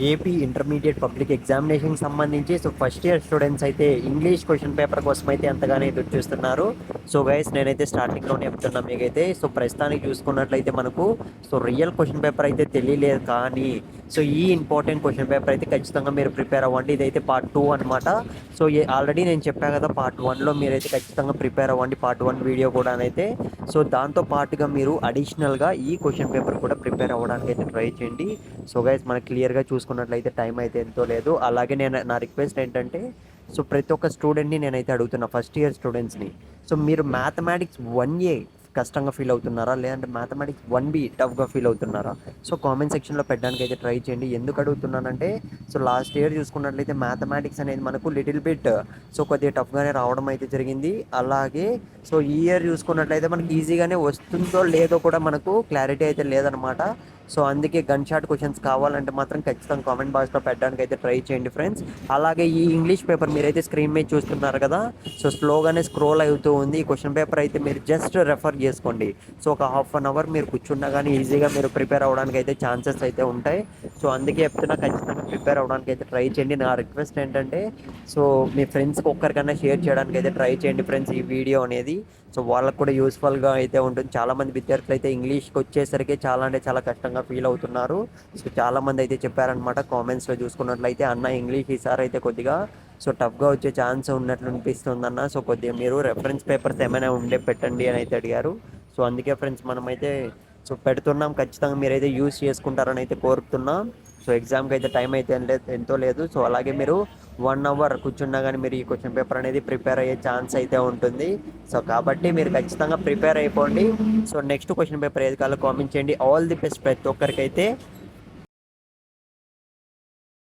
AP intermediate public examination సంబంధించి first year students అయితే English question paper కోసం అయితే ఎంతగానో ఎదురు చూస్తున్నారు. గైస్ నేనైతే స్టార్టింగ్లోనే చెప్తున్నా మీకైతే. ప్రస్తుతానికి చూసుకున్నట్లయితే మనకు రియల్ క్వశ్చన్ పేపర్ అయితే తెలియలేదు, కానీ ఈ ఇంపార్టెంట్ క్వశ్చన్ పేపర్ అయితే ఖచ్చితంగా మీరు ప్రిపేర్ అవ్వండి. ఇదైతే పార్ట్ 2 అనమాట. ఆల్రెడీ నేను చెప్పాను కదా, పార్ట్ 1లో మీరైతే ఖచ్చితంగా ప్రిపేర్ అవ్వండి, పార్ట్ 1 వీడియో కూడా అయితే. దాంతో పాటుగా మీరు అడిషనల్గా ఈ క్వశ్చన్ పేపర్ కూడా ప్రిపేర్ అవ్వడానికి అయితే ట్రై చేయండి. గైస్ మనకి క్లియర్గా చూసుకున్నట్లయితే టైం అయితే ఎంతో లేదు. అలాగే నా రిక్వెస్ట్ ఏంటంటే, ప్రతి ఒక్క స్టూడెంట్ని నేనైతే అడుగుతున్నా, ఫస్ట్ ఇయర్ స్టూడెంట్స్ని. మీరు మ్యాథమెటిక్స్ 1A కష్టంగా ఫీల్ అవుతున్నారా, లేదంటే మ్యాథమెటిక్స్ 1B టఫ్గా ఫీల్ అవుతున్నారా? కామెంట్ సెక్షన్లో పెట్టడానికి అయితే ట్రై చేయండి. ఎందుకు అడుగుతున్నానంటే, లాస్ట్ ఇయర్ చూసుకున్నట్లయితే మ్యాథమెటిక్స్ అనేది మనకు లిటిల్ బిట్ కొద్దిగా టఫ్గానే రావడం అయితే జరిగింది. అలాగే ఈ ఇయర్ చూసుకున్నట్లయితే మనకి ఈజీగానే వస్తుందో లేదో కూడా మనకు క్లారిటీ అయితే లేదనమాట. అందుకే గన్ షాట్ క్వశ్చన్స్ కావాలంటే మాత్రం ఖచ్చితంగా కామెంట్ బాక్స్లో పెట్టడానికి అయితే ట్రై చేయండి ఫ్రెండ్స్. అలాగే ఈ ఇంగ్లీష్ పేపర్ మీరైతే స్క్రీన్ మీద చూస్తున్నారు కదా, స్లోగానే స్క్రోల్ అవుతూ ఉంది. ఈ క్వశ్చన్ పేపర్ అయితే మీరు జస్ట్ రెఫర్ చేసుకోండి. ఒక హాఫ్ అన్ అవర్ మీరు కూర్చున్నా కానీ ఈజీగా మీరు ప్రిపేర్ అవ్వడానికి అయితే ఛాన్సెస్ అయితే ఉంటాయి. అందుకే చెప్తున్నా, ఖచ్చితంగా ప్రిపేర్ అవ్వడానికి అయితే ట్రై చేయండి. నా రిక్వెస్ట్ ఏంటంటే, మీ ఫ్రెండ్స్కి ఒక్కరికన్నా షేర్ చేయడానికి అయితే ట్రై చేయండి ఫ్రెండ్స్ ఈ వీడియో అనేది. వాళ్ళకు కూడా యూస్ఫుల్గా అయితే ఉంటుంది. చాలామంది విద్యార్థులు అయితే ఇంగ్లీష్కి వచ్చేసరికి చాలా అంటే చాలా కష్టంగా ఫీల్ అవుతున్నారు. చాలామంది అయితే చెప్పారనమాట కామెంట్స్లో చూసుకున్నట్లయితే, అన్న ఇంగ్లీష్ ఈసారి అయితే కొద్దిగా టఫ్గా వచ్చే ఛాన్స్ ఉన్నట్లు అనిపిస్తుంది అన్న. కొద్దిగా మీరు రెఫరెన్స్ పేపర్స్ ఏమైనా ఉండే పెట్టండి అని అయితే అడిగారు. అందుకే ఫ్రెండ్స్ మనమైతే పెడుతున్నాం. ఖచ్చితంగా మీరైతే యూస్ చేసుకుంటారని అయితే కోరుతున్నాం. ఎగ్జామ్కి అయితే టైం అయితే ఎంతో లేదు. అలాగే మీరు 1 అవర్ కూర్చున్నా కానీ మీరు ఈ క్వశ్చన్ పేపర్ అనేది ప్రిపేర్ అయ్యే ఛాన్స్ అయితే ఉంటుంది. కాబట్టి మీరు ఖచ్చితంగా ప్రిపేర్ అయిపోండి. నెక్స్ట్ క్వశ్చన్ పేపర్ ఏది కావాలో కామెంట్ చేయండి. ఆల్ ది బెస్ట్ ప్రతి ఒక్కరికైతే.